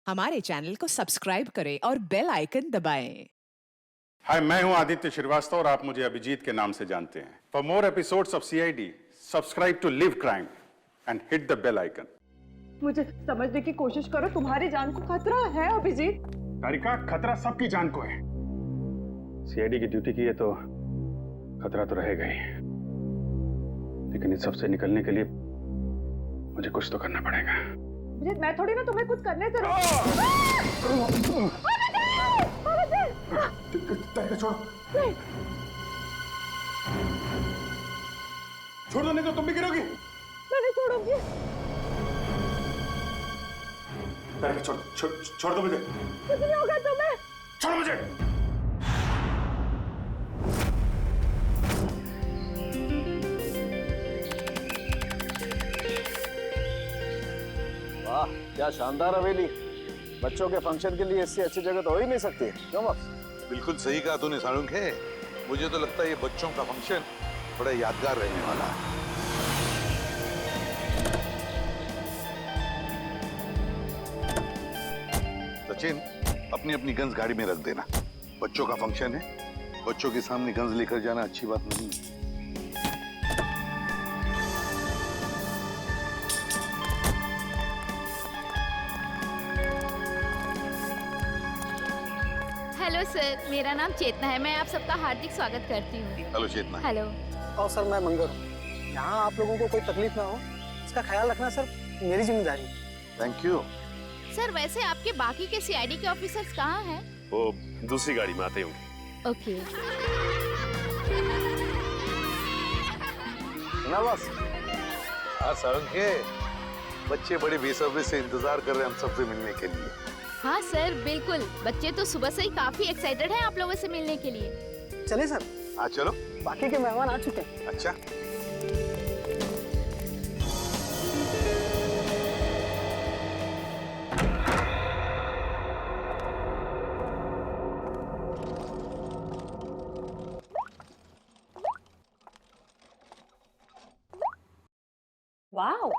हमारे चैनल को सब्सक्राइब करें और बेल आइकन दबाएं। हाय, मैं हूं आदित्य श्रीवास्तव और आप मुझे अभिजीत के नाम से जानते हैं। For more episodes of CID, subscribe to live crime and hit the bell icon. मुझे समझने की कोशिश करो, तुम्हारी जान को खतरा है अभिजीत। तारिका, खतरा सबकी जान को है। सीआईडी की ड्यूटी की है तो खतरा तो रहेगा ही, लेकिन इस सब से निकलने के लिए मुझे कुछ तो करना पड़ेगा। अभिजीत, मैं थोड़ी ना तुम्हें कुछ करने से छोड़ो, छोड़ दो, नहीं तो तुम भी गिरोगी। मैं नहीं छोड़ूंगी। छोड़ दो मुझे। कुछ नहीं होगा तुम्हें। छोड़ो मुझे। वाह, क्या शानदार हवेली। बच्चों के फंक्शन के लिए इससे अच्छी जगह तो हो ही नहीं सकती, क्यों बॉस? बिल्कुल सही कहा तूने सारुंख है। मुझे तो लगता है ये बच्चों का फंक्शन बड़ा यादगार रहने वाला है। सचिन, अपनी अपनी गन्स गाड़ी में रख देना। बच्चों का फंक्शन है, बच्चों के सामने गन्स लेकर जाना अच्छी बात नहीं है। हेलो सर, मेरा नाम चेतना है। मैं आप सबका हार्दिक स्वागत करती हूँ। हेलो चेतना। हेलो। और सर, मैं मंगर हूँ। यहाँ आप लोगों को कोई तकलीफ ना हो, इसका ख्याल रखना सर मेरी जिम्मेदारी है। Thank you. सर, वैसे आपके बाकी के सीआईडी के ऑफिसर्स कहाँ हैं? वो दूसरी गाड़ी में आते होंगे। ओके। ना बॉस? हाँ सारुंख है, बच्चे बड़े बेसब्री से इंतजार कर रहे हैं हम सबसे मिलने के लिए। हाँ सर, बिल्कुल। बच्चे तो सुबह से ही काफी एक्साइटेड हैं आप लोगों से मिलने के लिए। चलिए सर। हाँ चलो। बाकी के मेहमान आ चुके हैं। अच्छा। वाओ,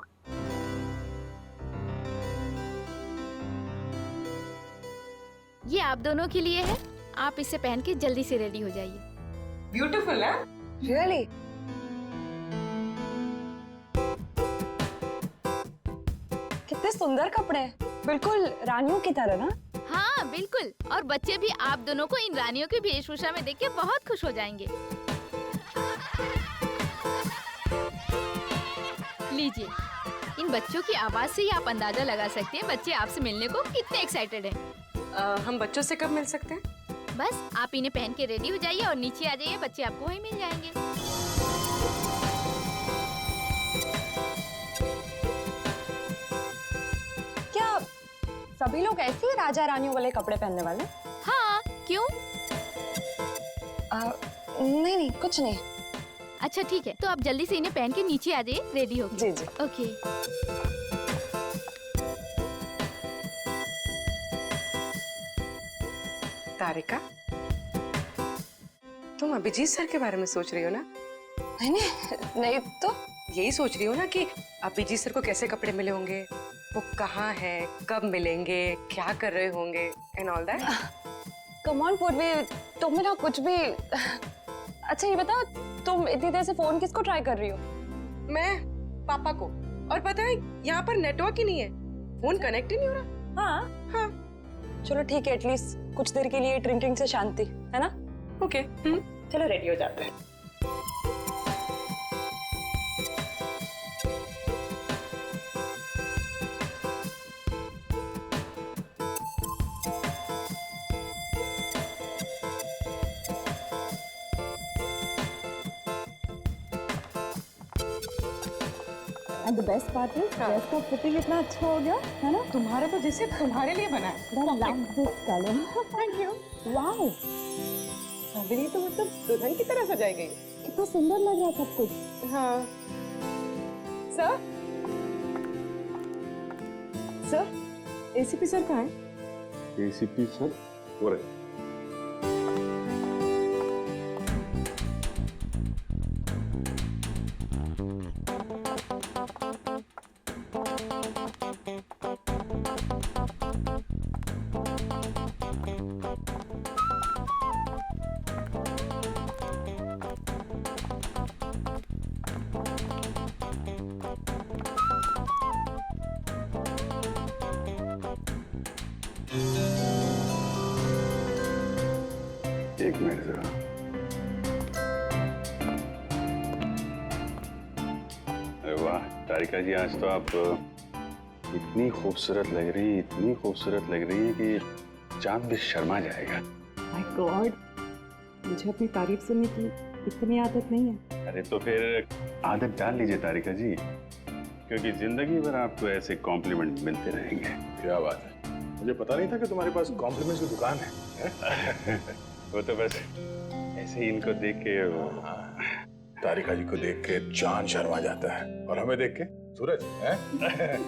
ये आप दोनों के लिए है। आप इसे पहन के जल्दी से रेडी हो जाइए। ब्यूटीफुल है। रियली? कितने सुंदर कपड़े, बिल्कुल रानियों की तरह ना। हाँ बिल्कुल, और बच्चे भी आप दोनों को इन रानियों की वेशभूषा में देख के बहुत खुश हो जाएंगे। लीजिए, इन बच्चों की आवाज से ही आप अंदाजा लगा सकते हैं बच्चे आपसे मिलने को कितने एक्साइटेड हैं। हम बच्चों से कब मिल सकते हैं? बस आप इन्हें पहन के रेडी हो जाइए और नीचे आ जाइए, बच्चे आपको वहीं मिल जाएंगे। क्या सभी लोग ऐसे ही राजा रानियों वाले कपड़े पहनने वाले? हाँ, क्यों? नहीं नहीं, कुछ नहीं। अच्छा ठीक है, तो आप जल्दी से इन्हें पहन के नीचे आ जाइए, रेडी हो जी जी। ओके। तारिका, तुम अभिजीत सर के बारे में सोच रही हो ना? नहीं नहीं तो यही सोच रही हो ना कि अभिजीत सर को कैसे कपड़े मिले होंगे, वो कहाँ है, कब मिलेंगे, क्या कर रहे होंगे and all that. Come on पूर्वी, तुम ना कुछ भी। अच्छा ये बताओ, तुम इतनी देर से फोन किसको ट्राई कर रही हो? मैं पापा को। और पता है यहाँ पर नेटवर्क ही नहीं है, फोन कनेक्ट ही नहीं हो रहा। हाँ हाँ चलो ठीक है, एटलीस्ट कुछ देर के लिए ड्रिंकिंग से शांति है ना। ओके। चलो रेडी हो जाते हैं। And the best part is, dress का फिटिंग इतना अच्छा हो गया है ना। तुम्हारा तो जैसे तुम्हारे लिए बना है। I love this color. Thank you. Wow, अभी तो मतलब दुल्हन की तरह सजाई गई। कितना सुंदर लग रहा है सब कुछ। हाँ सर, सर एसीपी सर कहाँ है? एसीपी सर हो रहे। एक मिनट जरा। अरे वाह तारिका जी, आज तो आप इतनी खूबसूरत लग रही है कि चांद भी शर्मा जाएगा। माय गॉड, मुझे अपनी तारीफ सुनने की इतनी आदत नहीं है। अरे तो फिर आदत डाल लीजिए तारिका जी, क्योंकि जिंदगी भर आपको ऐसे कॉम्प्लीमेंट मिलते रहेंगे। क्या बात है, मुझे पता नहीं था कि तुम्हारे पास कॉम्प्लीमेंट्स की दुकान है। वो तो बस ऐसे ही इनको देख के तारिका जी को देख के चांद शर्मा जाता है और हमें देख के सूरज है।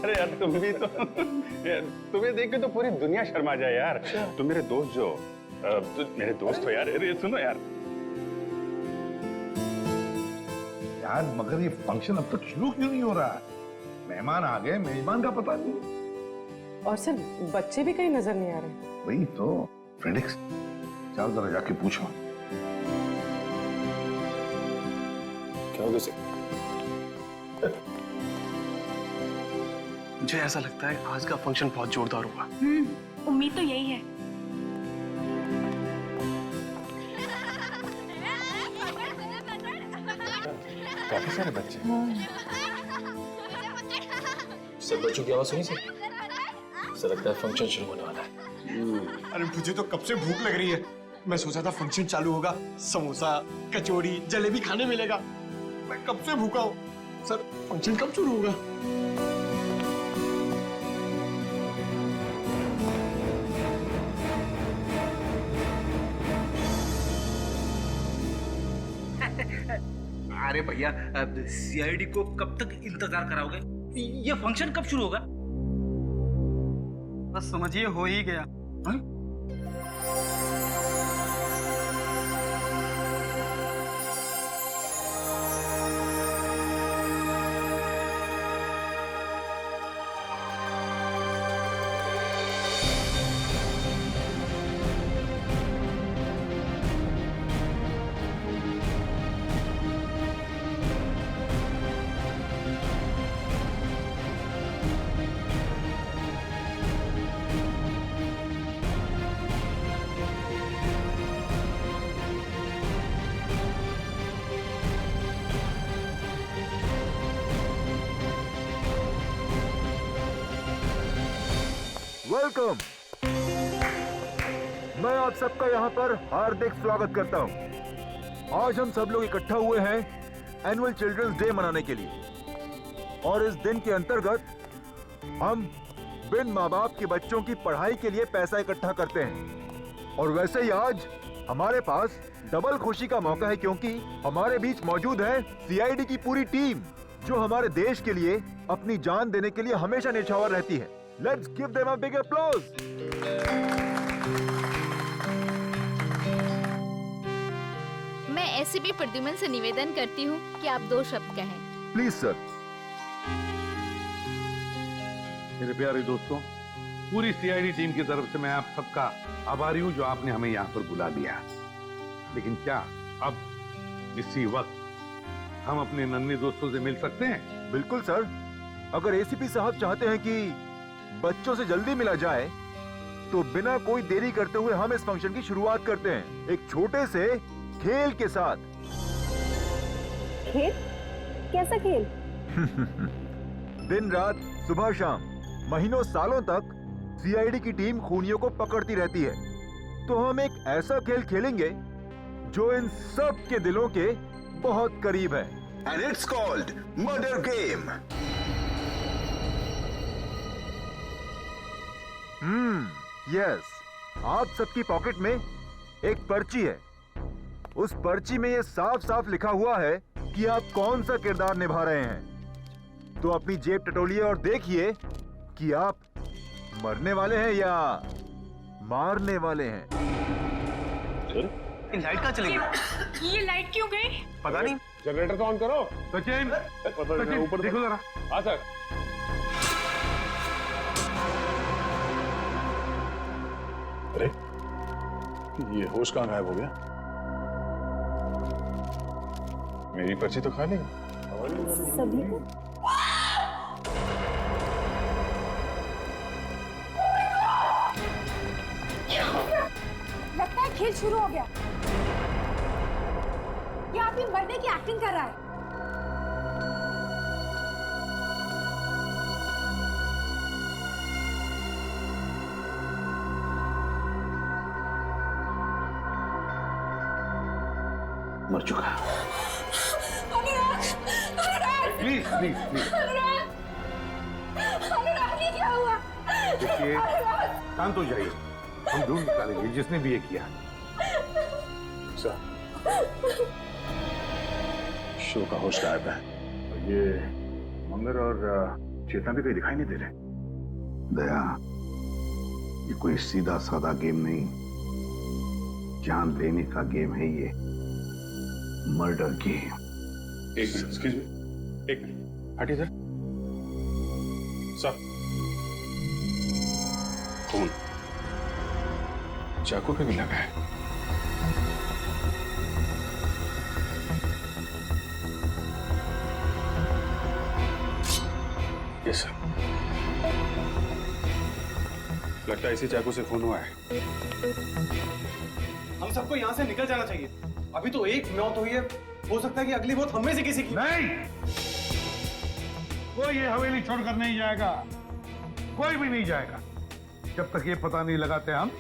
अरे यार तुम भी तो तुम्हें देख के तो पूरी दुनिया शर्मा जाए यार। तुम मेरे दोस्त मेरे दोस्त हो यार। अरे सुनो यार मगर ये फंक्शन अब तक शुरू क्यों नहीं हो रहा है? मेहमान आ गए, मेजबान का पता नहीं। और सर बच्चे भी कहीं नजर नहीं आ रहे। वही तो फ्रेडिक्स, चल जरा जाके पूछो। क्या हो गया? मुझे ऐसा लगता है आज का फंक्शन बहुत जोरदार होगा। उम्मीद तो यही है। काफी सारे बच्चे। सब बच्चों की आवाज सुनी सर? ऐसा लगता है फंक्शन शुरू होने वाला है। अरे मुझे तो कब से भूख लग रही है। मैं सोचा था फंक्शन चालू होगा, समोसा, कचौड़ी, जलेबी खाने मिलेगा। मैं कब से भूखा हूँ। सर फंक्शन कब शुरू होगा? अरे भैया, सीआईडी को कब तक इंतजार कराओगे? ये फंक्शन कब शुरू होगा? बस समझिए हो ही गया। हाँ? वेलकम। मैं आप सबका यहाँ पर हार्दिक स्वागत करता हूँ। आज हम सब लोग इकट्ठा हुए हैं एनुअल चिल्ड्रंस डे मनाने के लिए, और इस दिन के अंतर्गत हम बिन माँ बाप के बच्चों की पढ़ाई के लिए पैसा इकट्ठा करते हैं। और वैसे ही आज हमारे पास डबल खुशी का मौका है, क्योंकि हमारे बीच मौजूद है सीआईडी की पूरी टीम, जो हमारे देश के लिए अपनी जान देने के लिए हमेशा न्यौछावर रहती है। Let's give them a big applause. मैं एसीपी प्रद्युमन से निवेदन करती हूँ कि आप 2 शब्द कहें। Please sir. मेरे प्यारे दोस्तों, पूरी सीआईडी टीम की तरफ से मैं आप सबका आभारी हूं जो आपने हमें यहाँ पर बुला दिया। लेकिन क्या अब इसी वक्त हम अपने नन्हे दोस्तों से मिल सकते हैं? बिल्कुल सर। अगर एसीपी साहब चाहते हैं कि बच्चों से जल्दी मिला जाए, तो बिना कोई देरी करते हुए हम इस फंक्शन की शुरुआत करते हैं एक छोटे से खेल के साथ। खेल? कैसा खेल? दिन रात, सुबह शाम, महीनों सालों तक सीआईडी की टीम खूनियों को पकड़ती रहती है। तो हम एक ऐसा खेल खेलेंगे जो इन सब के दिलों के बहुत करीब है। And it's called Murder Game. Yes. आप सबकी पॉकेट में एक पर्ची है। उस पर्ची में ये साफ साफ लिखा हुआ है कि आप कौन सा किरदार निभा रहे हैं। तो अपनी जेब टटोलिए और देखिए कि आप मरने वाले हैं या मारने वाले हैं। लाइट कहाँ चली गई? ये लाइट क्यों गई? पता नहीं। जनरेटर तो ऑन करो। सचिन, ऊपर देखो जरा। हाँ सर। अरे ये होश कहाँ गायब हो गया? मेरी पर्ची तो खाली है। सभी को लगता है खेल शुरू हो गया। अभी मरने की एक्टिंग कर रहा है। मर चुका। प्लीज प्लीज प्लीज क्या हुआ? देखिए, शांत हो जाइए, हम ढूंढ निकालेंगे जिसने भी ये किया। सर, शो का होस्ट गायब है। ये मंगर और चेतना भी कहीं दिखाई नहीं दे रहे। दया, ये कोई सीधा साधा गेम नहीं, जान लेने का गेम है ये, मर्डर गेम। एक मिनट, एक्सक्यूज मी, एक मिनट, हटिए सर। सर, खून चाकू पे भी लगा है। यस सर, लगता है इसी चाकू से खून हुआ है। हम सबको यहाँ से निकल जाना चाहिए। अभी तो एक मौत हुई है, हो सकता है कि अगली मौत हम में से किसी की। नहीं, कोई ये हवेली छोड़कर नहीं जाएगा, कोई भी नहीं जाएगा जब तक ये पता नहीं लगाते हम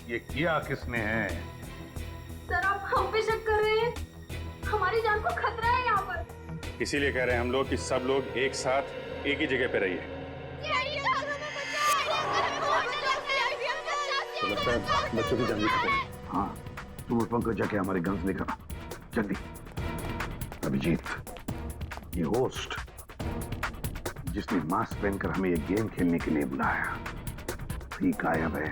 ये किया किसने है। सर आप हम पे शक कर रहे हैं? हमारी जान को खतरा है यहाँ पर। इसीलिए कह रहे हैं हम लोग कि सब लोग एक साथ एक ही जगह पे रहिए। तो लगता है बच्चों की जान भी खतरे है। हाँ, तुम उस पंकज जाके हमारे गन्स लेकर आ, जल्दी। अभिजीत, ये होस्ट जिसने मास्क पहनकर हमें ये गेम खेलने के लिए बुलाया, ही गायब है।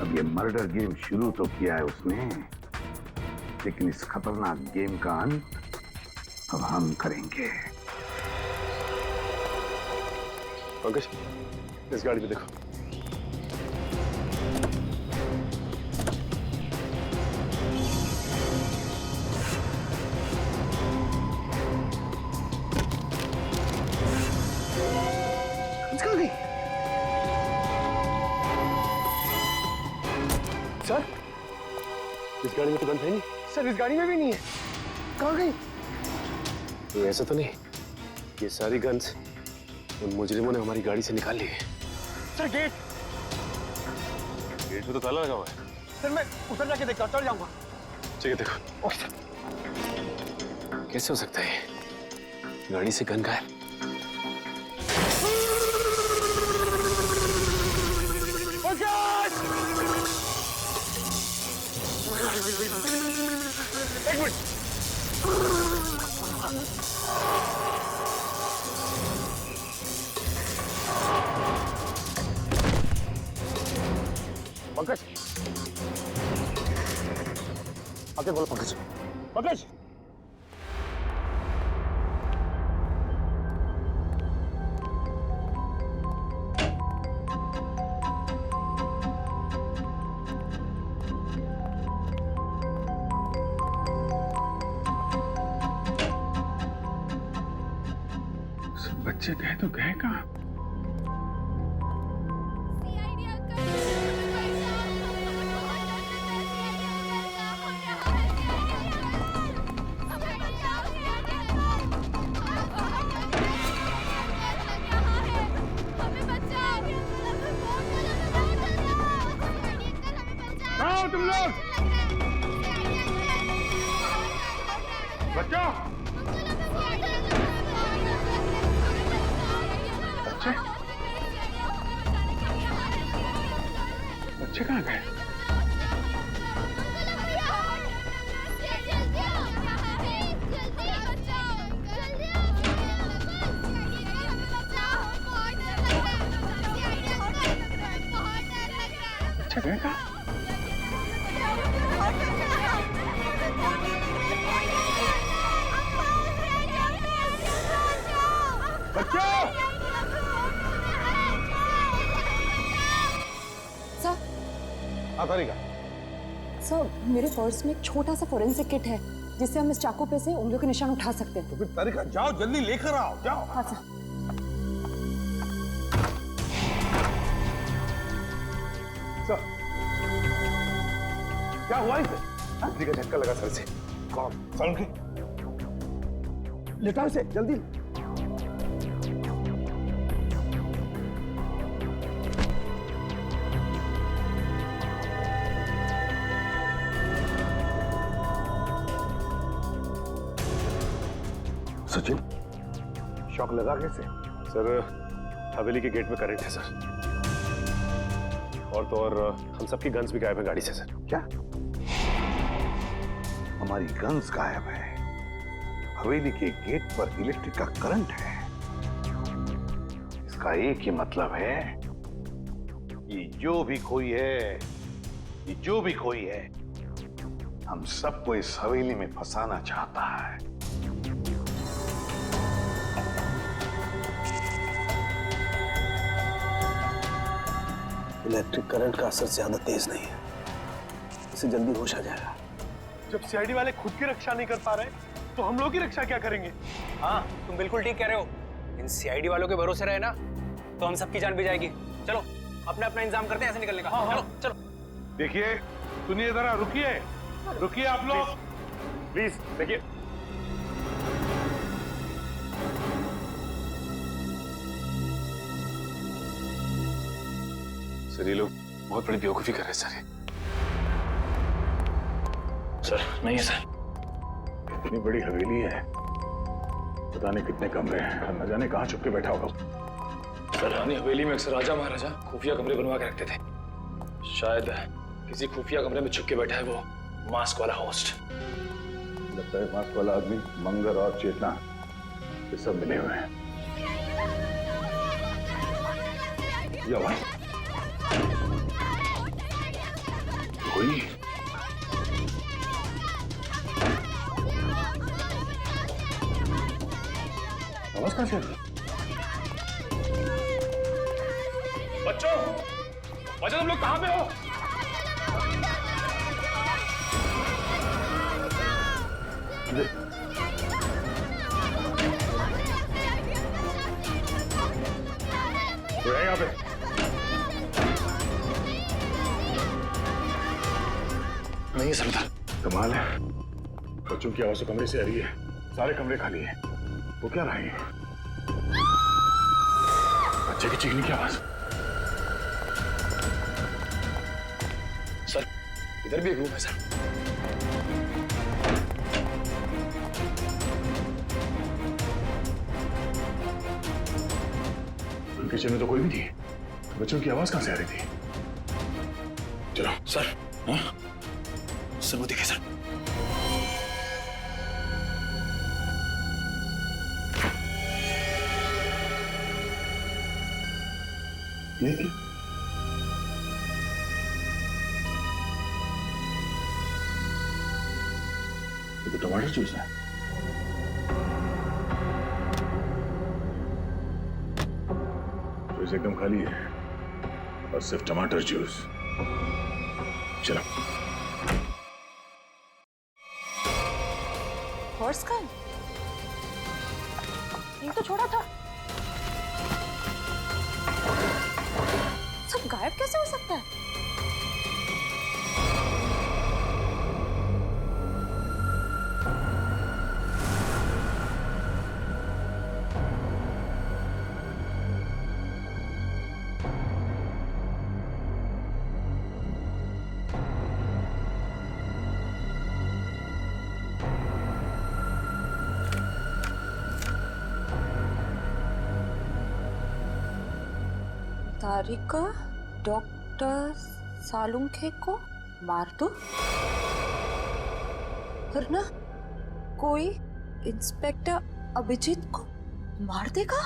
अब ये मर्डर गेम शुरू तो किया है उसने, लेकिन इस खतरनाक गेम का अंत अब हम करेंगे। पंकज, इस गाड़ी पे देखो। सर, इस गाड़ी में तो गन है नहीं। सर इस गाड़ी में भी नहीं है। कहाँ गई? तो ऐसा तो नहीं ये सारी गन्स उन मुजरिमों ने हमारी गाड़ी से निकाल ली है। सर गेट में तो ताला लगा हुआ है। सर मैं उधर जाके देखता हूँ, चल जाऊंगा। ठीक है, देखो। कैसे हो सकता है गाड़ी से गन गायब? एक मिनट। पंकज, आगे बोलो पंकज। पंकज, बच्चे गए तो गए कहाँ? कहाँ हो तुम लोग? बच्चों, बच्चे कहाँ गए? बच्चे गए कहाँ? बच्चों! सर, सर मेरे पर्स में एक छोटा सा फोरेंसिक किट है जिससे हम इस चाकू पे से उंगलियों के निशान उठा सकते हैं। तो फिर तारिका जाओ, जल्दी लेकर आओ, जाओ। हाँ सर। क्या हुआ इसे? बिजली का झटका लगा सर से। सालुंखे लेटा इसे जल्दी। सचिन, शॉक लगा कैसे? सर हवेली के गेट में करंट है सर, और तो और हम सबकी गन्स भी गायब है गाड़ी से सर। क्या हमारी गन्स गायब है? हवेली के गेट पर इलेक्ट्रिक का करंट है। इसका एक ही मतलब है, ये जो भी कोई है, हम सबको इस हवेली में फंसाना चाहता है। इलेक्ट्रिक करंट का असर ज्यादा तेज नहीं है, इसे जल्दी होश आ जाएगा। जब सीआईडी वाले खुद की रक्षा नहीं कर पा रहे तो हम लोग की रक्षा क्या करेंगे? हाँ, तुम बिल्कुल ठीक कह रहे हो। इन सीआईडी वालों के भरोसे रहे ना तो हम सबकी जान भी जाएगी। चलो अपना अपना इंतजाम करते हैं ऐसे निकलने का। चलो चलो। देखिए, सुनिए जरा, रुकिए आप लोग प्लीज। देखिए, सर ये लोग बहुत बड़ी बेवकूफी कर रहे हैं सर। सर नहीं है सर। इतनी बड़ी हवेली है, पता नहीं कितने कमरे हैं, न जाने कहाँ छुप के बैठा होगा। सर रानी हवेली में अक्सर राजा महाराजा खुफिया कमरे बनवा के रखते थे। शायद किसी खुफिया कमरे में छुप के बैठा है वो मास्क वाला होस्ट। लगता है मास्क वाला आदमी, मंगर और चेतना ये सब मिले हुए हैं। ये आवाज कोई आवाज कहाँ से आ रही है? बच्चों तुम लोग कहाँ पे हो? कोई है यहाँ पे? नहीं सरदार। कमाल है, बच्चों की आवाज तो कमरे से आ रही है, सारे कमरे खाली हैं। वो क्या रहे हैं? बच्चे की चीखने की आवाज। सर इधर भी एक रूम है सर। किचन में तो कोई भी नहीं, बच्चों की आवाज कहां से आ रही थी? चलो सर। हाँ सर वो देखे सर। ये क्या? ये तो टमाटर जूस है। जूस एकदम खाली है और सिर्फ टमाटर जूस। चलो। हॉर्स का ये तो छोड़ा था, सब गायब कैसे हो सकता है? तारिका डॉक्टर सालुंखे को मार दो, वरना कोई इंस्पेक्टर अभिजीत को मार देगा।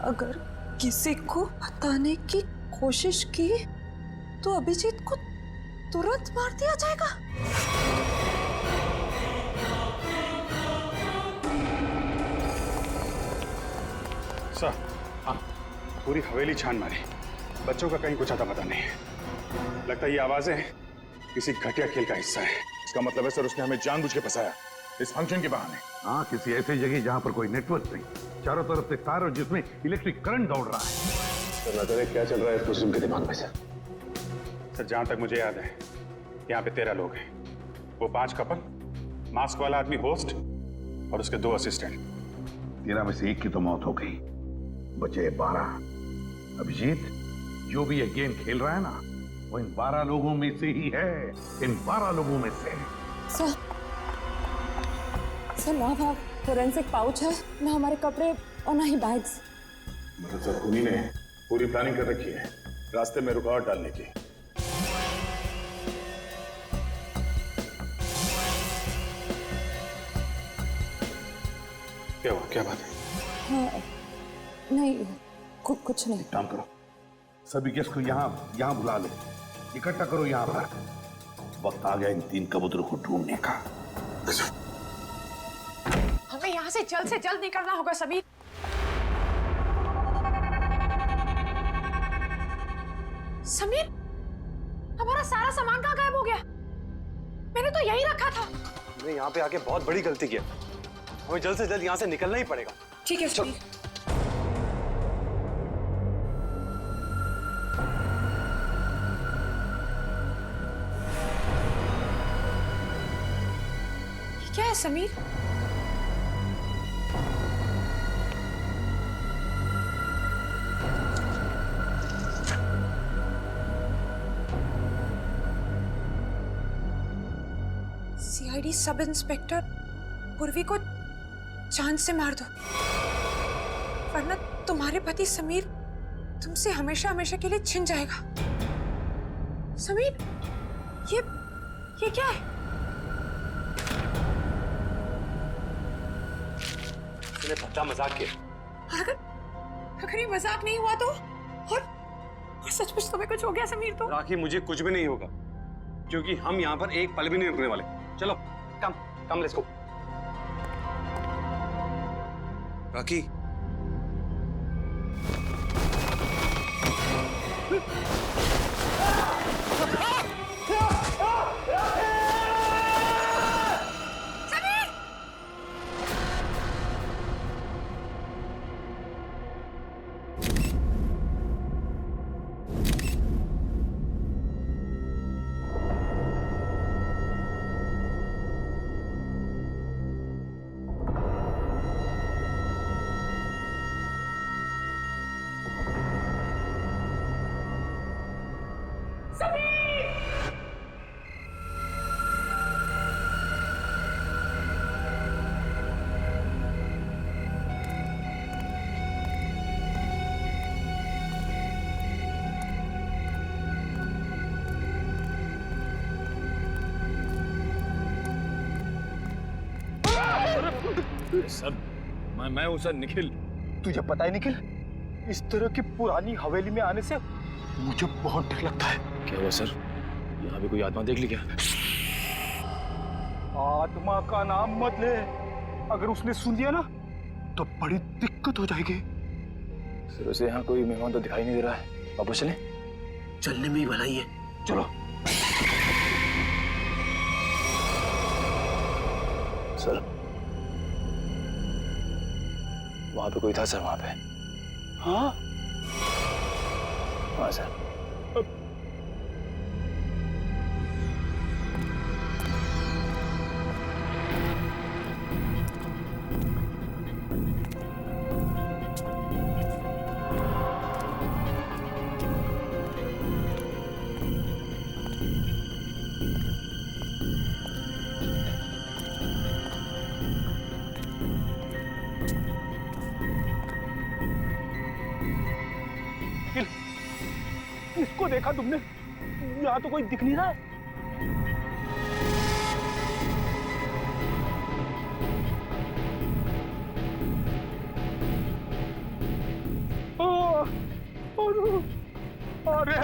अगर किसी को बताने की कोशिश की तो अभिजीत को तुरंत मार दिया जाएगा। सर, हाँ, पूरी हवेली छान मारी, बच्चों का कहीं कुछ आता पता नहीं है। लगता है ये आवाजें किसी घटिया खेल का हिस्सा है। इसका मतलब है सर उसने हमें जानबूझ के फंसाया इस फंक्शन के बहाने। हाँ, किसी ऐसी जगह जहां पर कोई नेटवर्क नहीं, चारों तरफ से तार और जिसमें इलेक्ट्रिक करंट दौड़ रहा है। तो न जाने क्या चल रहा है कुसुम के दिमाग में सर जहां तक मुझे याद है यहाँ पे 13 लोग हैं। वो 5 कपल, मास्क वाला आदमी होस्ट और उसके 2 असिस्टेंट। 13 में से 1 की तो मौत हो गई, बचे 12। अभिजीत, जो भी ये गेम खेल रहा है ना, वो इन 12 लोगों में से ही है, इन 12 लोगों में से। सर ना वहाँ फोरेंसिक पाउच है, ना हमारे कपड़े और ना ही बैग्स। मतलब सर उन्हीं ने पूरी प्लानिंग कर रखी है रास्ते में रुकावट डालने की। क्या हुआ, क्या बात है? हाँ, नहीं कुछ नहीं। काम करो, सभी गेस्ट को यहाँ बुला ले, इकट्ठा करो यहाँ पर। वक्त आ गया इन 3 कबूतरों को ढूंढने का। हमें यहाँ से जल्द निकलना होगा समीर। समीर, हमारा सारा सामान कहाँ गायब हो गया? मैंने तो यही रखा था। हमने यहाँ पे आके बहुत बड़ी गलती की है, हमें जल्द से जल्द यहाँ से निकलना ही पड़ेगा। ठीक है समीर। क्या है समीर? सीआईडी सब इंस्पेक्टर पूर्वी को जान से मार दो, वरना तुम्हारे पति समीर तुमसे हमेशा हमेशा के लिए छिन जाएगा। समीर, ये क्या है? तूने पक्का मजाक किया। अगर ये मजाक नहीं हुआ तो और सचमुच तुम्हें कुछ हो गया समीर तो? राखी, मुझे कुछ भी नहीं होगा, क्योंकि हम यहाँ पर एक पल भी नहीं रुकने वाले। चलो come let's go. Rakhi, sir मैं हूँ सर, निखिल। तुझे पता है निखिल, इस तरह की पुरानी हवेली में आने से मुझे बहुत डर लगता है। क्या हुआ सर? यहाँ भी कोई आत्मा देख ली क्या? आत्मा का नाम मत ले, अगर उसने सुन लिया ना तो बड़ी दिक्कत हो जाएगी। सर वैसे यहाँ कोई मेहमान तो दिखाई नहीं दे रहा है, वापस चलें? चलने में ही भलाई है, चलो। सर वहां पे कोई था सर, वहां पे। हाँ हाँ सर। इसको देखा तुमने? यहाँ तो कोई दिख नहीं रहा है। अरे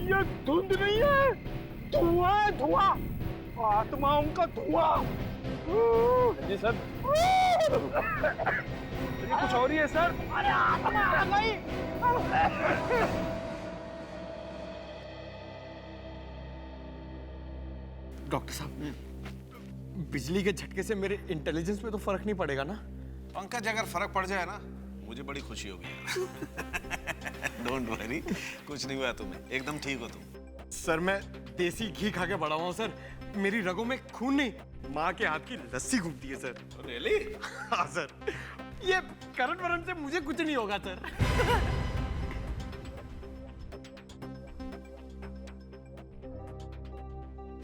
ये धुंध नहीं है, धुआं है, धुआं, आत्माओं का धुआं। जी सर। ये कुछ और ही है सर। अरे आत्मा आ गई। डॉक्टर साहब, बिजली के झटके से मेरे इंटेलिजेंस पे तो फर्क नहीं पड़ेगा ना? पंकज, अगर फर्क पड़ जाए ना मुझे बड़ी खुशी होगी। डोंट वरी, कुछ नहीं हुआ तुम्हें, एकदम ठीक हो तुम। सर मैं देसी घी खा के बड़ा हुआ हूँ सर, मेरी रगों में खून नहीं, माँ के हाथ की लस्सी घूमती है सर। रियली? हाँ सर, ये करण वरण से मुझे कुछ नहीं होगा sir.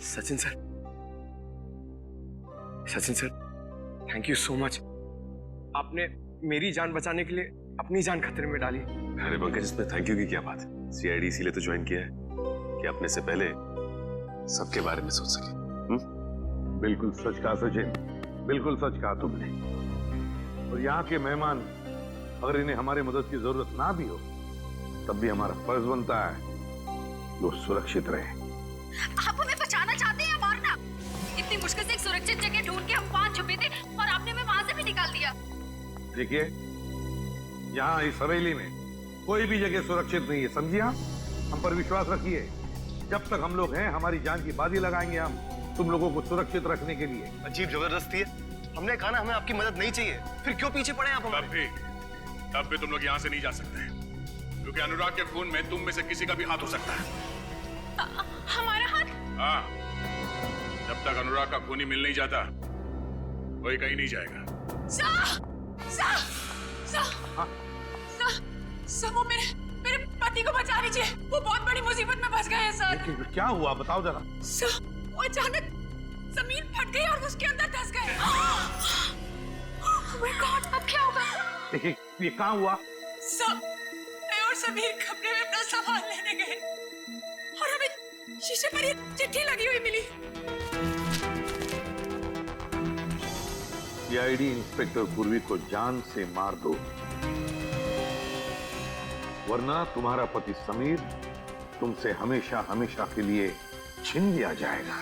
Sachin sir, Sachin sir, thank you so much. आपने मेरी जान बचाने के लिए अपनी जान खतरे में डाली। अरे पंकज, इसमें थैंक यू की क्या बात है? सीआईडी इसीलिए तो ज्वाइन किया है कि अपने से पहले सबके बारे में सोच सके। बिल्कुल सच कहा सचिन, बिल्कुल सच कहा तुमने। और यहाँ के मेहमान अगर इन्हें हमारी मदद की जरूरत ना भी हो, तब भी हमारा फर्ज बनता है वो सुरक्षित रहे। आप हमें बचाना चाहते हैं या मारना? इतनी मुश्किल से एक सुरक्षित जगह ढूंढ के हम वहां छुपे थे और आपने हमें वहां से भी निकाल दिया। देखिए, यहाँ इस हवेली में कोई भी जगह सुरक्षित नहीं है, समझिए आप? हम पर विश्वास रखिए, जब तक हम लोग हैं हमारी जान की बाजी लगाएंगे हम तुम लोगों को सुरक्षित रखने के लिए। अजीब जबरदस्ती है, हमने कहा ना हमें आपकी मदद नहीं चाहिए, फिर क्यों पीछे पड़े आप हमारे? तब भी तुम लोग यहाँ से नहीं जा सकते, क्योंकि अनुराग के खून में तुम में से किसी का भी हाथ हो सकता है। हमारा हाथ? हाँ, जब तक अनुराग का खून ही मिल नहीं जाता, कोई कहीं नहीं जाएगा। वो मेरे पति को बचा लीजिए, वो बहुत बड़ी मुसीबत में फंस गए हैं सर। क्या हुआ बताओ जरा। सर, वो अचानक जमीन फट गई और उसके अंदर धंस गए। Oh my God, अब क्या होगा? ये कहाँ हुआ? सर, मैं और समीर कमरे में अपना सामान लेने गए और हमें शीशे पर ये चिट्ठी लगी हुई मिली। सीआईडी इंस्पेक्टर पूर्वी को जान से मार दो, वरना तुम्हारा पति समीर तुमसे हमेशा हमेशा के लिए छीन लिया जाएगा।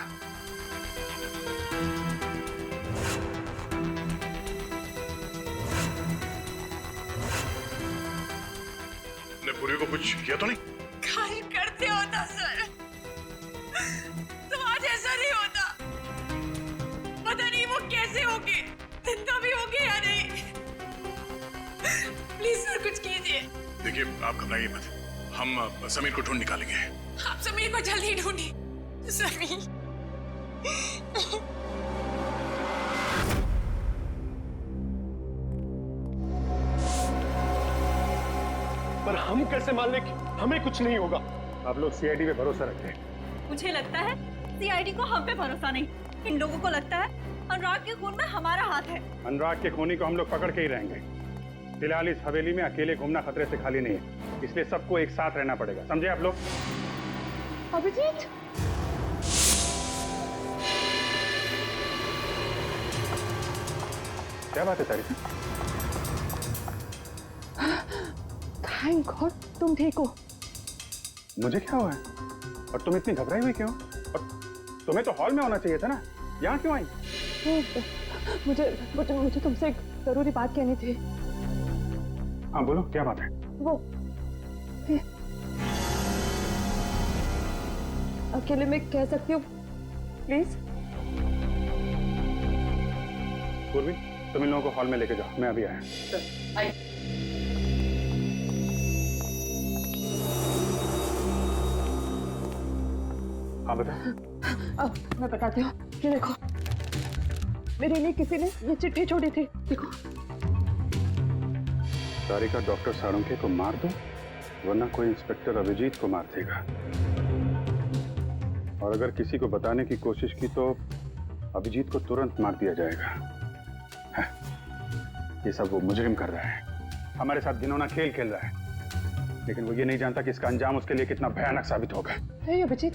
ने पूर्वी को कुछ किया तो नहीं? काहे करते होता सर, तो आज ऐसा नहीं होता। पता नहीं वो कैसे होगी, जिंदा भी होगी या नहीं। प्लीज सर कुछ कीजिए। देखिए, आप घबराइए मत, हम समीर को ढूंढ निकालेंगे। आप समीर को जल्दी ढूंढिए। समीर, पर हम कैसे मान लें कि हमें कुछ नहीं होगा? आप लोग सीआईडी पे भरोसा रखते हैं? मुझे लगता है सीआईडी को हम पे भरोसा नहीं, इन लोगों को लगता है अनुराग के खून में हमारा हाथ है। अनुराग के खूनी को हम लोग पकड़ के ही रहेंगे। फिलहाल इस हवेली में अकेले घूमना खतरे से खाली नहीं है, इसलिए सबको एक साथ रहना पड़ेगा, समझे आप लोग? अभिजीत, क्या बात है तारिका? थैंक गॉड तुम ठीक हो। मुझे क्या हुआ है? और तुम इतनी घबराई हुई क्यों? और तुम्हें तो हॉल में होना चाहिए था ना, यहाँ क्यों आई? मुझे तुमसे एक जरूरी बात कहनी थी। हाँ बोलो, क्या बात है? वो अकेले में कह सकती हूँ प्लीज? पूर्वी, तुम इन लोगों को हॉल में लेके जाओ, मैं अभी आया। हाँ बता। अब मैं बताती हूँ, ये देखो मेरे लिए किसी ने ये चिट्ठी छोड़ी थी, देखो। तारिका, डॉक्टर साळुंखे को मार दो, वरना कोई इंस्पेक्टर अभिजीत को मार देगा। और अगर किसी को बताने की कोशिश की तो अभिजीत को तुरंत मार दिया जाएगा। है, ये सब वो मुजरिम कर रहा है, हमारे साथ घिनौना खेल खेल रहा है, लेकिन वो ये नहीं जानता कि इसका अंजाम उसके लिए कितना भयानक साबित होगा। नहीं अभिजीत,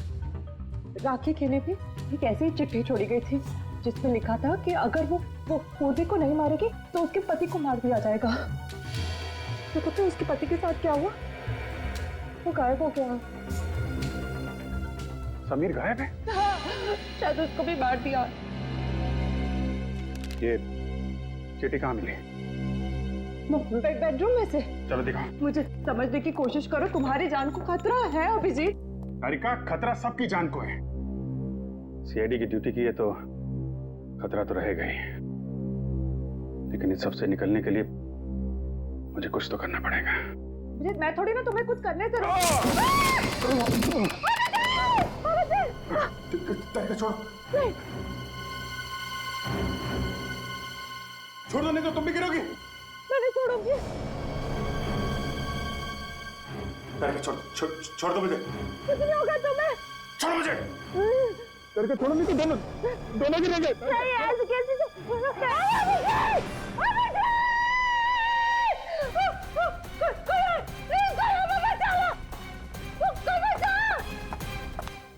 राखी के लिए भी एक ऐसी ही चिट्ठी छोड़ी गई थी जिसमें लिखा था कि अगर वो पूर्वी को नहीं मारेगी तो उसके पति को मार दिया जाएगा। तो पता है उसके पति के साथ क्या हुआ? वो गायब हो गया। समीर गायब है? हाँ, शायद उसको भी मार दिया। ये चिट्ठी कहाँ मिली? बेडरूम में से। चलो दिखाओ। मुझे समझने की कोशिश करो, तुम्हारी जान को खतरा है अभिजीत। तारिका, खतरा सबकी जान को है। सीआईडी की ड्यूटी की है तो खतरा तो रहेगा ही, लेकिन इस सबसे निकलने के लिए मुझे कुछ तो करना पड़ेगा। अभिजीत मैं थोड़ी ना तुम्हें कुछ करने से छोड़ छोड़ दो, नहीं तो तुम भी गिरोगी। मैं नहीं छोड़ूंगी। छोड़ दो मुझे। कुछ नहीं होगा तुम्हें। छोड़ो मुझे। करके छोड़ो, नहीं तो दोनों गिरेंगे। नहीं ऐसे कैसे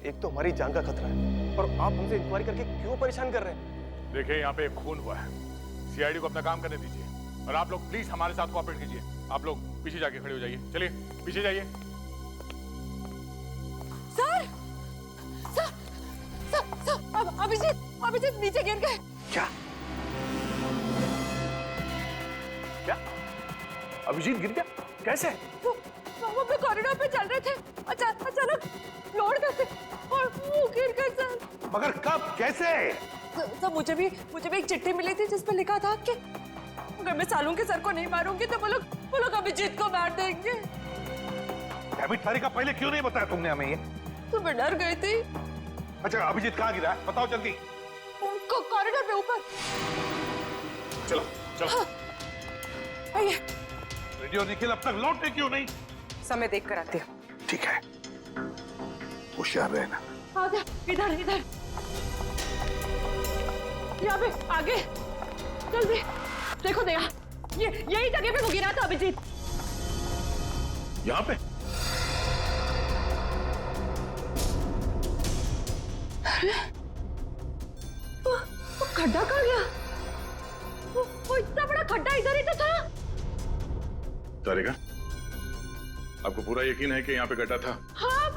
एक तो हमारी जान का खतरा है और आप हमसे इंक्वायरी करके क्यों परेशान कर रहे हैं? देखिए यहाँ पे एक खून हुआ है, सीआईडी को अपना काम करने दीजिए और आप लोग प्लीज हमारे साथ कोऑपरेट कीजिए। आप लोग पीछे जाके खड़े हो जाइए, चलिए पीछे जाइए। सर सर सर अभिजीत नीचे गिर गए। क्या क्या अभिजीत गिर गया? कैसे? वो अपने कॉरिडोर पे चल रहे थे, अचानक फ्लोर से और वो गिर गए सर। मगर कब, कैसे? सर मुझे भी एक चिट्ठी मिली थी जिस पे लिखा था कि अगर मैं सालू के सर को नहीं मारूंगी तो वो लोग अभिजीत को मार देंगे। तारिका पहले क्यों नहीं बताया तुमने हमें ये? तो मैं डर गई थी। अच्छा अभिजीत कहाँ गिरा है? बताओ जल्दी। कॉरिडोर पे ऊपर। चलो चलो। हाँ। आइए। रेडी और निखिल अब तक लौटे क्यों नहीं? समय देख कर आते हो। ठीक है, होशियार रहना। आगे इधर यहाँ पे आगे जल्दी देखो दया, यही जगह पे वो गिरा था अभिजीत। यहाँ पे? अरे वो खड्डा कहाँ गया? वो इतना बड़ा खड्डा इधर ही तो था। तारिका, आपको पूरा यकीन है कि यहाँ पे गड्ढा था? हाँ,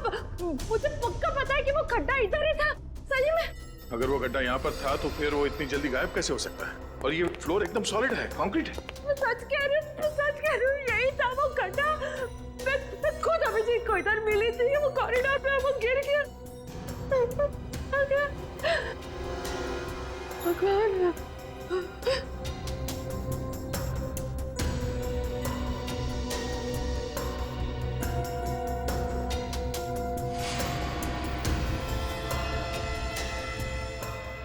मुझे पक्का पता है कि वो खड्डा इधर ही था, सही में। अगर वो गड्ढा यहाँ पर था तो फिर वो इतनी जल्दी गायब कैसे हो सकता है? और ये फ्लोर एकदम सॉलिड है, कंक्रीट है। मैं सच कह रही हूँ, यही था वो खड्डा। मैं खुद अभिजीत को इधर मिली थी, वो कॉरिडोर पे वो गिर गया। भगवान।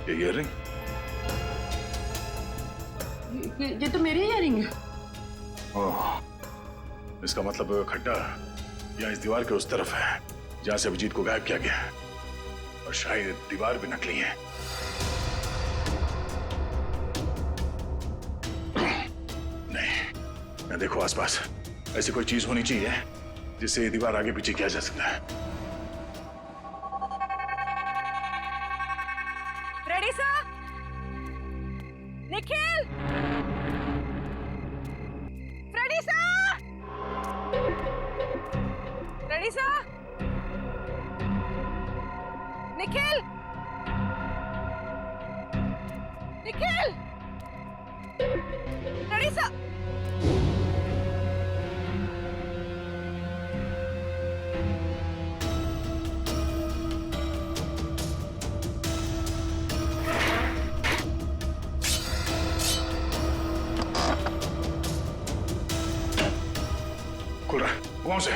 ये ईयररिंग? ये तो मेरी ईयररिंग है। ओह, इसका मतलब खड्डा यहाँ इस दीवार के उस तरफ है जहाँ से अभिजीत को गायब किया गया है, और शायद दीवार भी नकली है। नहीं, मैं देखो आसपास ऐसी कोई चीज होनी चाहिए जिससे ये दीवार आगे पीछे किया जा सकता है। Ready sir? Nikhil, ready sir? Ready sir? Nikhil, Nikhil, ready sir? खुल रहा है, कौन से?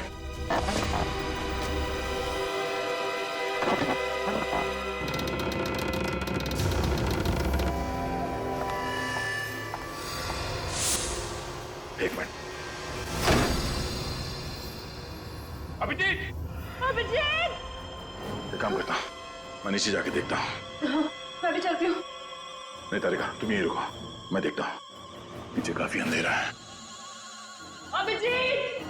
एक मिनट। अभिजीत! अभिजीत! एक काम करता हूँ, मैं नीचे जाके देखता हूँ। मैं भी चलती हूँ। नहीं तारिका, तुम यहीं रुको, मैं देखता हूँ। नीचे काफी अंधेरा है। अभिजीत!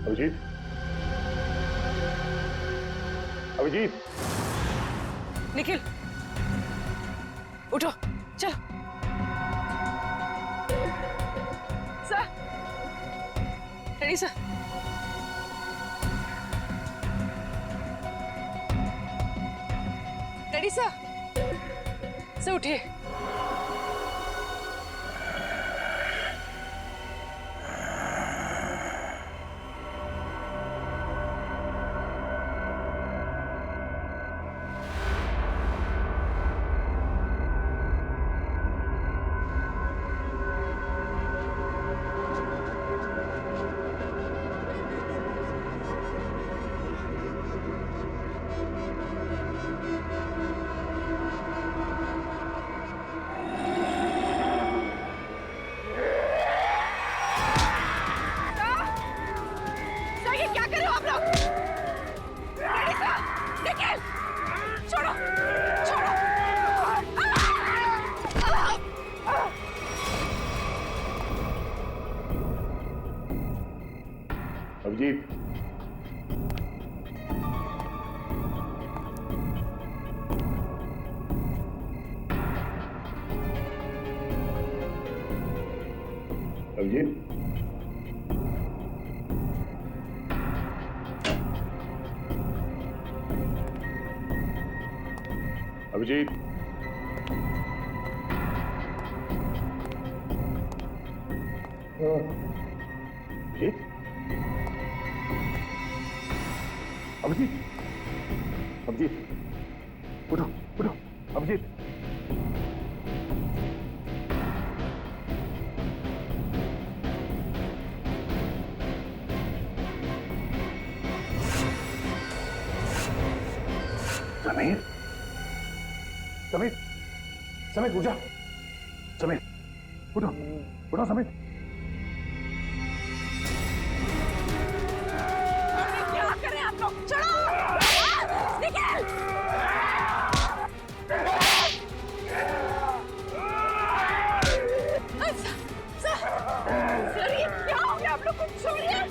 अभिजीत, अभिजीत, निखिल, उठो, चलो। सर, गणेशा, गणेशा, से उठिए। अभिजीत, अभिजीत, अभिजीत, अभिजीत, अभिजीत, अभिजीत, उठो उठो, अभिजीत। समीर, समीर, समीर उठ जा। समीर, उठो उठो समीर। क्या करें आप लोग? चलो, निकल। सर, ये क्या हो गया आप लोग को? छोड़िए।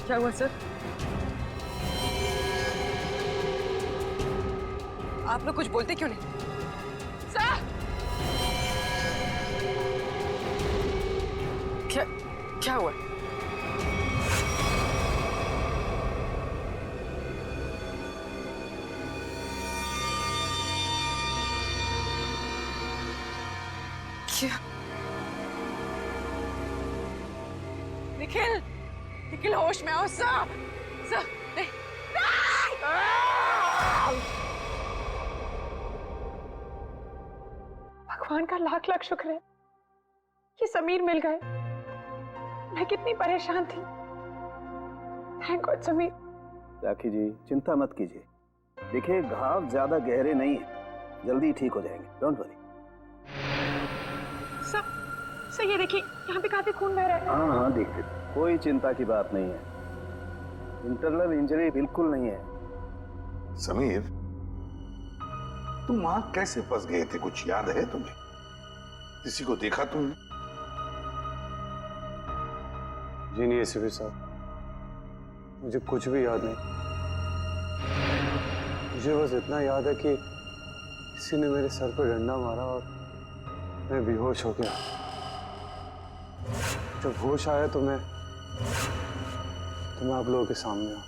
क्या हुआ सर? आप लोग कुछ बोलते क्यों नहीं? सर! क्या हुआ? क्या? निखिल, निखिल होश में आओ। सर, सर, नहीं, भगवान का लाख लाख शुक्र है कि समीर मिल गए। मैं कितनी परेशान थी। Thank God Sameer. राखी जी, चिंता मत कीजिए। देखिए, घाव ज्यादा गहरे नहीं है, जल्दी ठीक हो जाएंगे। Don't worry. सर ये देखिए, यहाँ पे काफी खून बह रहा है। हाँ हाँ, देखते, कोई चिंता की बात नहीं है। इंटरनल इंजरी बिल्कुल नहीं है। समीर, तुम वहां कैसे फंस गए थे? कुछ याद है तुम्हें? किसी को देखा तुमने? जी नहीं एसीपी साहब, मुझे कुछ भी याद नहीं। मुझे बस इतना याद है कि किसी ने मेरे सर पर डंडा मारा और मैं बेहोश हो गया। जब होश आया तो मैं आप लोगों के सामने हूं।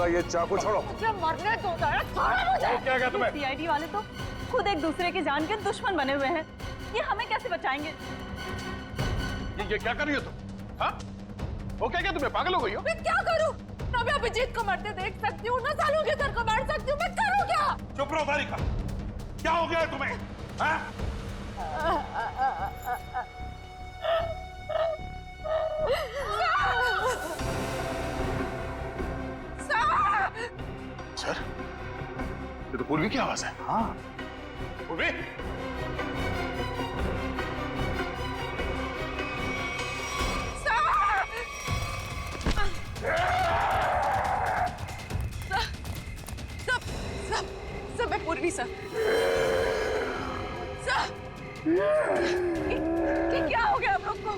ये चाकू छोड़ो। मुझे मरने दो, छोड़ो मुझे। क्या कहा तुम्हें? सीआईडी वाले तो खुद एक दूसरे की जान के दुश्मन बने हुए हैं। ये हमें कैसे बचाएंगे? ये क्या कर रही हो तुम? हाँ? वो क्या तुम्हें पागल हो गई हो? मैं क्या करूं? ना मैं अभिजीत को मरते देख सकती हूँ, ना सालों के घर को मार सकती हूँ। मैं करूँ क्या? चुप रहो तारिका। क्या हो गया है तुम्हें? हाँ? सर, ये तो पूर्वी की आवाज है। हाँ, पूर्वी, सब है पूर्वी सर। क्या हो गया आप लोग को?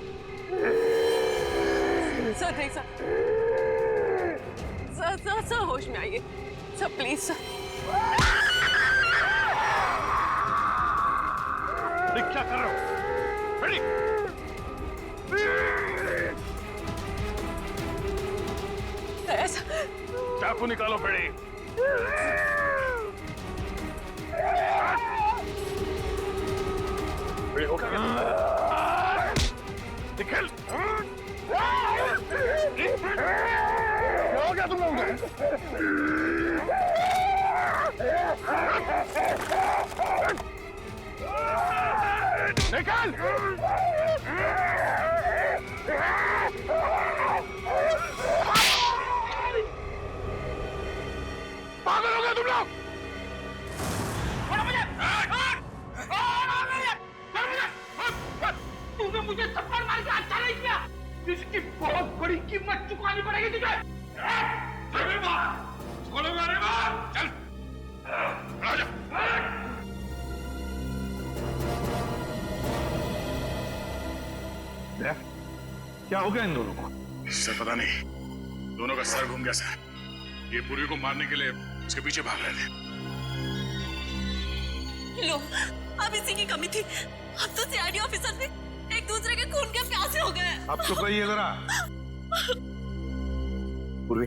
सर नहीं सर, सर होश में आइए सर, प्लीज सर। क्या कर रहे हो? ऐसा चाकू निकालो बेड़ी। हो गया? निकल। क्या हो गया तुम लोगों को? निकल। पागल हो गए तुम लोग? तूने मुझे थप्पड़ मार के अच्छा नहीं किया, इसकी बहुत बड़ी कीमत चुकानी पड़ेगी तुझे। छोड़ो मारे मार, चल राजा। क्या हो गया इन दोनों को? सर पता नहीं, दोनों का सर घूम गया सर। ये पूर्वी को मारने के लिए उसके पीछे भाग रहे थे। लो, अब इसी की कमी थी। अब तो सीआईडी ऑफिसर से एक दूसरे के खून के प्यासे हो गए। अब तो कहिए जरा। पूर्वी,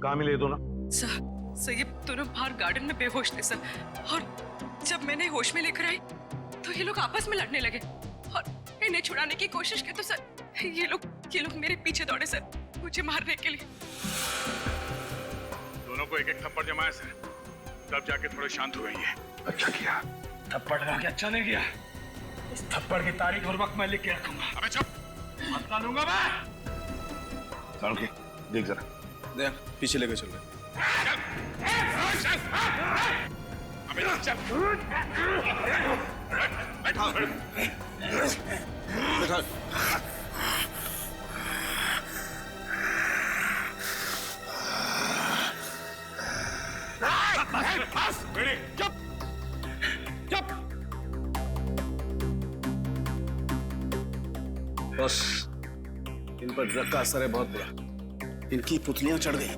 कहाँ मिले दोनों? सर ये दोनों बाहर गार्डन में बेहोश थे सर, और जब मैंने होश में लेकर आई तो ये लोग आपस में लड़ने लगे और इन्हें छुड़ाने की कोशिश की तो सर ये लोग मेरे पीछे दौड़े सर, मुझे मारने के लिए। दोनों को एक एक थप्पड़ जमाया सर, तब जाके थोड़े शांत हो गई है। अच्छा किया। थप्पड़ लगा के अच्छा नहीं किया। इस थप्पड़ की तारीख और वक्त मैं लिख के रखूंगा। अबे चुप, मत लूंगा मैं। चल के देख जरा, देख पीछे लेके चल रहे। अबे चल, बैठा बैठा। बस बेटे, चुप चुप। बस इन पर ड्रग का असर है बहुत बुरा, इनकी पुतलियां चढ़ गई।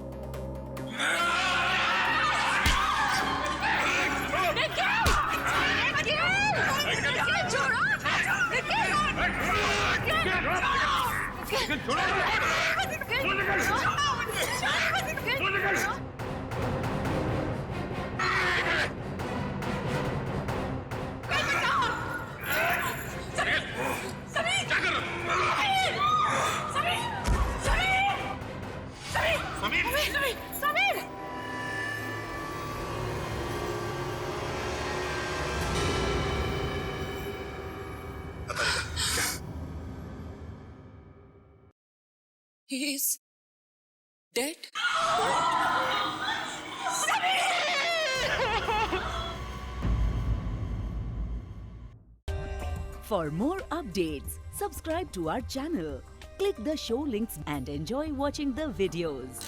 He is dead. For more updates, subscribe to our channel, click the show links and enjoy watching the videos.